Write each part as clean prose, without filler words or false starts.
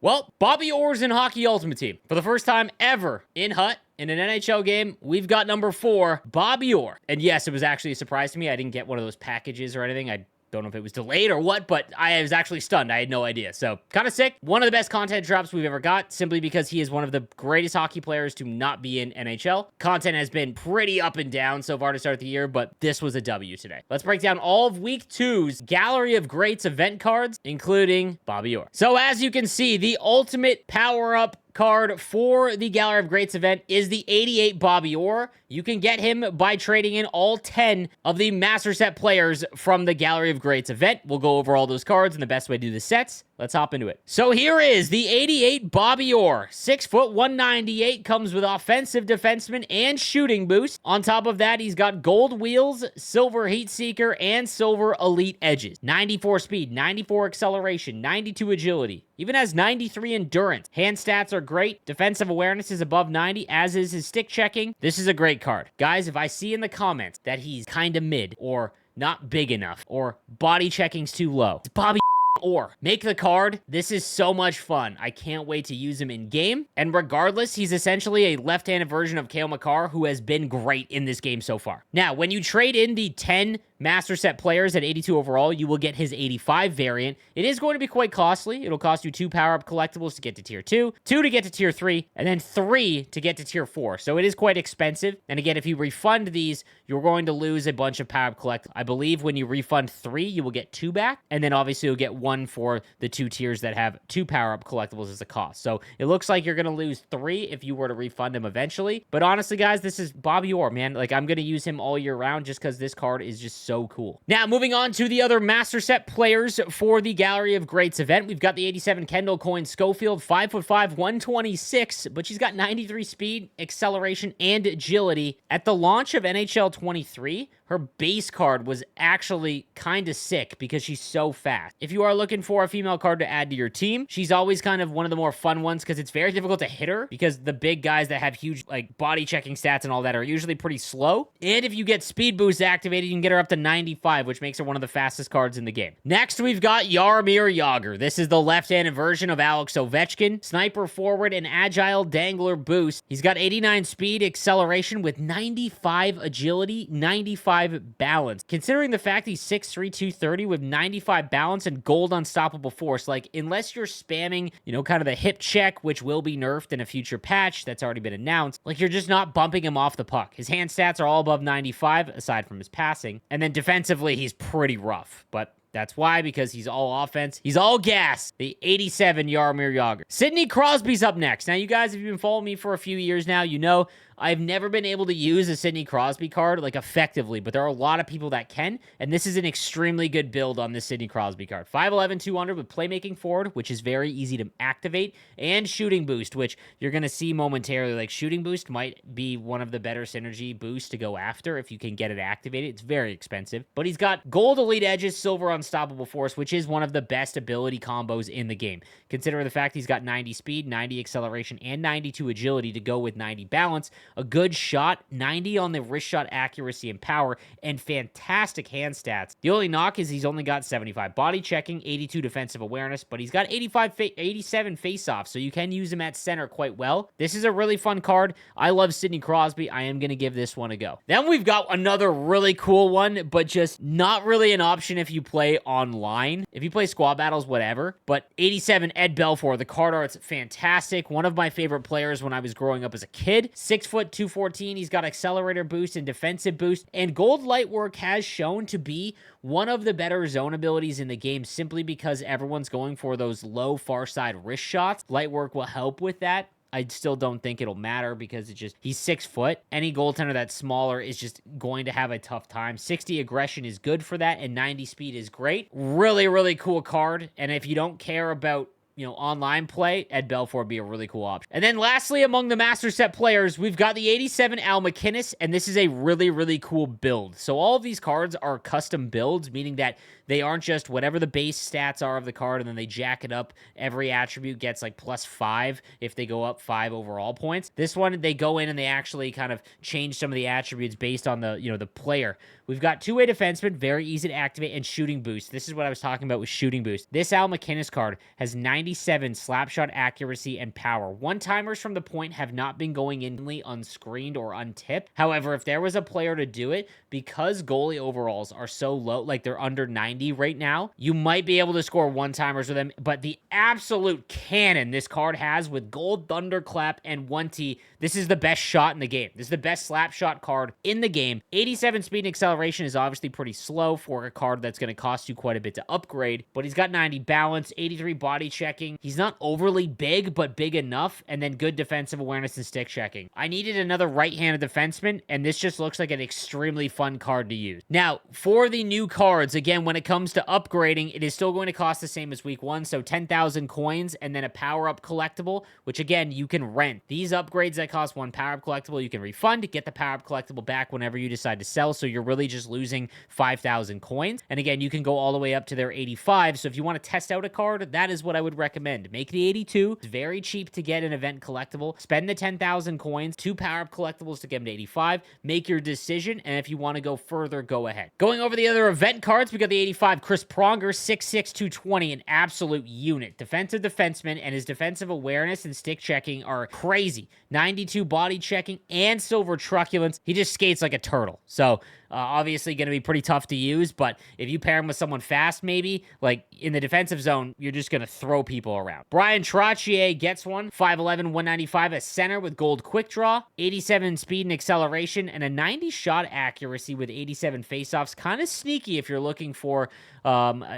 Well, Bobby Orr's in Hockey Ultimate Team. For the first time ever in HUT, in an NHL game, we've got number 4, Bobby Orr. And yes, it was actually a surprise to me. I didn't get one of those packages or anything. I don't know if it was delayed or what, but I was actually stunned. I had no idea. So, kind of sick. One of the best content drops we've ever got, simply because he is one of the greatest hockey players to not be in NHL. Content has been pretty up and down so far to start the year, but this was a W today. Let's break down all of Week 2's Gallery of Greats event cards, including Bobby Orr. So, as you can see, the ultimate power-up card for the Gallery of Greats event is the 88 Bobby Orr. You can get him by trading in all 10 of the Master Set players from the Gallery of Greats event. We'll go over all those cards and the best way to do the sets. Let's hop into it. So here is the 88 Bobby Orr. 6 foot, 198, comes with offensive defenseman and shooting boost. On top of that, he's got gold wheels, silver heat seeker, and silver elite edges. 94 speed, 94 acceleration, 92 agility. Even has 93 endurance. Hand stats are great. Defensive awareness is above 90, as is his stick checking. This is a great card. Guys, if I see in the comments that he's kind of mid, or not big enough, or body checking's too low, it's Bobby Orr. Make the card. This is so much fun. I can't wait to use him in game. And regardless, he's essentially a left-handed version of Cale Makar, who has been great in this game so far. Now, when you trade in the 10 Master Set players at 82 overall, you will get his 85 variant. It is going to be quite costly. It'll cost you 2 power-up collectibles to get to tier 2, 2 to get to tier 3, and then 3 to get to tier 4. So it is quite expensive. And again, if you refund these, you're going to lose a bunch of power-up collectibles. I believe when you refund 3, you will get 2 back, and then obviously you'll get 1 for the 2 tiers that have 2 power-up collectibles as a cost. So it looks like you're going to lose 3 if you were to refund him eventually. But honestly, guys, this is Bobby Orr, man. Like, I'm going to use him all year round just because this card is just so cool. Now, moving on to the other Master Set players for the Gallery of Greats event, we've got the 87 Kendall Coyne Schofield, 5'5", 126, but she's got 93 speed, acceleration, and agility. At the launch of NHL 23, her base card was actually kind of sick because she's so fast. If you are looking for a female card to add to your team, she's always kind of one of the more fun ones because it's very difficult to hit her because the big guys that have huge like body checking stats and all that are usually pretty slow. And if you get speed boost activated, you can get her up to 95, which makes her one of the fastest cards in the game. Next, we've got Jaromir Jagr. This is the left-handed version of Alex Ovechkin. Sniper forward and agile dangler boost. He's got 89 speed, acceleration with 95 agility, 95 balance. Considering the fact he's 6'3", 230 with 95 balance and gold unstoppable force, like, unless you're spamming, you know, kind of the hip check, which will be nerfed in a future patch that's already been announced, like, you're just not bumping him off the puck. His hand stats are all above 95, aside from his passing. And then defensively, he's pretty rough, but that's why, because he's all offense. He's all gas. The 87 Jaromir Jagr. Sidney Crosby's up next. Now, you guys, if you've been following me for a few years now, you know I've never been able to use a Sidney Crosby card, like, effectively, but there are a lot of people that can, and this is an extremely good build on this Sidney Crosby card. 5'11", 200 with playmaking forward, which is very easy to activate, and shooting boost, which you're going to see momentarily. Like, shooting boost might be one of the better synergy boosts to go after if you can get it activated. It's very expensive, but he's got gold elite edges, silver unstoppable force, which is one of the best ability combos in the game. Considering the fact he's got 90 speed, 90 acceleration, and 92 agility to go with 90 balance, a good shot, 90 on the wrist shot accuracy and power, and fantastic hand stats. The only knock is he's only got 75 body checking, 82 defensive awareness, but he's got 87 face-offs, so you can use him at center quite well. This is a really fun card. I love Sidney Crosby. I am going to give this one a go. Then we've got another really cool one, but just not really an option if you play online. If you play squad battles, whatever. But 87 Ed Belfour, the card art's fantastic. One of my favorite players when I was growing up as a kid. 6 foot, 214. He's got accelerator boost and defensive boost. And gold light work has shown to be one of the better zone abilities in the game simply because everyone's going for those low far side wrist shots. Light work will help with that. I still don't think it'll matter because he's 6 foot. Any goaltender that's smaller is just going to have a tough time. 60 aggression is good for that, and 90 speed is great. Really, really cool card. And if you don't care about, you know, online play, Ed Belfour would be a really cool option. And then lastly, among the Master Set players, we've got the 87 Al MacInnis, and this is a really, really cool build. So all of these cards are custom builds, meaning that they aren't just whatever the base stats are of the card, and then they jack it up. Every attribute gets like +5 if they go up 5 overall points. This one, they go in and they actually kind of change some of the attributes based on the, you know, the player. We've got two-way defenseman, very easy to activate, and shooting boost. This is what I was talking about with shooting boost. This Al MacInnis card has 90 97 slapshot accuracy and power. One-timers from the point have not been going in unscreened or untipped. However, if there was a player to do it, because goalie overalls are so low, like they're under 90 right now, you might be able to score one-timers with them. But the absolute cannon this card has with gold thunderclap and 1T, this is the best shot in the game. This is the best slap shot card in the game. 87 speed and acceleration is obviously pretty slow for a card that's going to cost you quite a bit to upgrade, but he's got 90 balance, 83 body checking. He's not overly big, but big enough, and then good defensive awareness and stick checking. I needed another right-handed defenseman, and this just looks like an extremely fun card to use. Now, for the new cards, again, when it comes to upgrading, it is still going to cost the same as week 1, so 10,000 coins, and then a power-up collectible, which again, you can rent. These upgrades that cost 1 power-up collectible, you can refund, get the power-up collectible back whenever you decide to sell, so you're really just losing 5,000 coins. And again, you can go all the way up to their 85, so if you want to test out a card, that is what I would recommend. Make the 82. It's very cheap to get an event collectible. Spend the 10,000 coins, 2 power-up collectibles to get them to 85. Make your decision, and if you want to go further, go ahead. Going over the other event cards, we got the 85 Chris Pronger, 6'6", 220, an absolute unit. Defensive defenseman, and his defensive awareness and stick checking are crazy. 92 body checking and silver truculence. He just skates like a turtle. So obviously going to be pretty tough to use, but if you pair him with someone fast, maybe, like in the defensive zone, you're just going to throw people around. Brian Trottier gets one, 5'11", 195, a center with gold quick draw, 87 speed and acceleration, and a 90 shot accuracy with 87 faceoffs. Kind of sneaky if you're looking for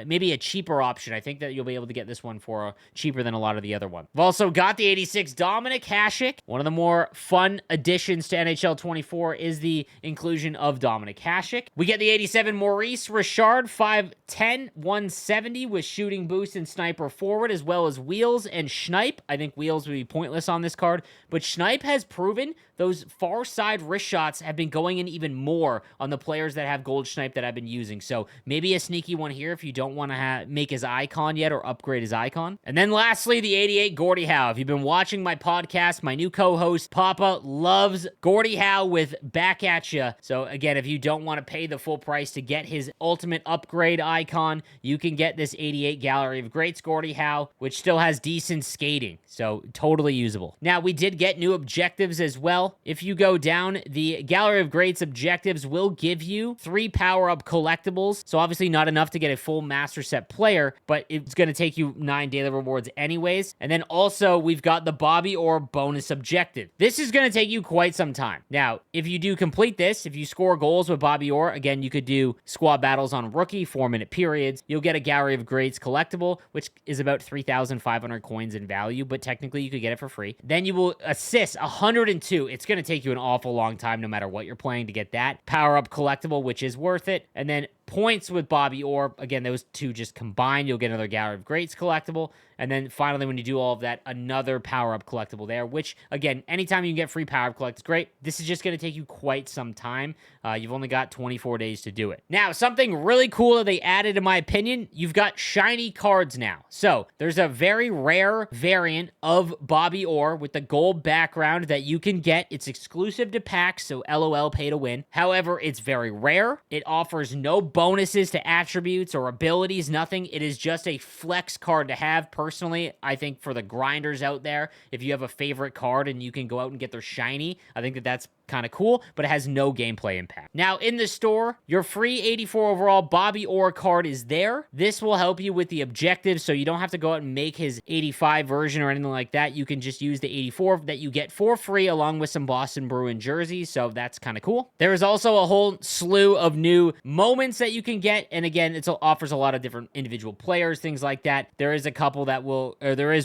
maybe a cheaper option. I think that you'll be able to get this one for cheaper than a lot of the other ones. We've also got the 86 Dominic Hasek. One of the more fun additions to NHL 24 is the inclusion of Dominic Hasek. We get the 87 Maurice Richard, 5'10", 170 with shooting boost and sniper forward, as well as Wheels and Schneip. I think Wheels would be pointless on this card, but Schneip has proven those far side wrist shots have been going in even more on the players that have gold Schneip that I've been using. So maybe a sneaky one here if you don't want to make his icon yet or upgrade his icon. And then lastly, the 88 Gordie Howe. If you've been watching my podcast, my new co-host Papa loves Gordie Howe with Back At Ya. So again, if you don't want to pay the full price to get his ultimate upgrade icon, you can get this 88 Gallery of Greats Gordie Howe, which still has decent skating. So totally usable. Now, we did get new objectives as well. If you go down, the Gallery of Greats objectives will give you 3 power-up collectibles. So obviously not enough to get a full master set player, but it's going to take you 9 daily rewards anyways. And then also we've got the Bobby Orr bonus objective. This is going to take you quite some time. Now, if you do complete this, if you score goals with Bobby Orr, again, you could do squad battles on rookie, 4-minute periods. You'll get a Gallery of Greats collectible, which is about 3,500 coins in value, but technically you could get it for free. Then you will assist 102. It's going to take you an awful long time no matter what you're playing to get that power-up collectible, which is worth it. And then points with Bobby Orr. Again, those two just combined, you'll get another Gallery of Greats collectible. And then finally, when you do all of that, another power-up collectible there, which, again, anytime you can get free power-up collect is great. This is just going to take you quite some time. You've only got 24 days to do it. Now, something really cool that they added, in my opinion, you've got shiny cards now. So, there's a very rare variant of Bobby Orr with the gold background that you can get. It's exclusive to packs, so LOL, pay to win. However, it's very rare. It offers no bonuses to attributes or abilities, nothing. It is just a flex card to have. Personally, I think for the grinders out there, if you have a favorite card and you can go out and get their shiny, I think that that's kind of cool, but it has no gameplay impact. Now, in the store, your free 84 overall Bobby Orr card is there. This will help you with the objectives, so you don't have to go out and make his 85 version or anything like that. You can just use the 84 that you get for free along with some Boston Bruin jerseys, so that's kind of cool. There is also a whole slew of new moments that you can get, and again, it offers a lot of different individual players, things like that. There is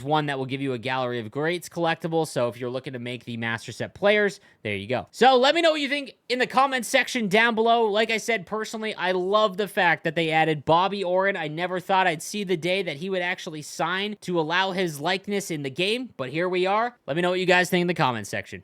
one that will give you a Gallery of Greats collectible, so if you're looking to make the Master Set players, there you go. So let me know what you think in the comments section down below. Like I said, personally, I love the fact that they added Bobby Orr. I never thought I'd see the day that he would actually sign to allow his likeness in the game, but here we are. Let me know what you guys think in the comments section.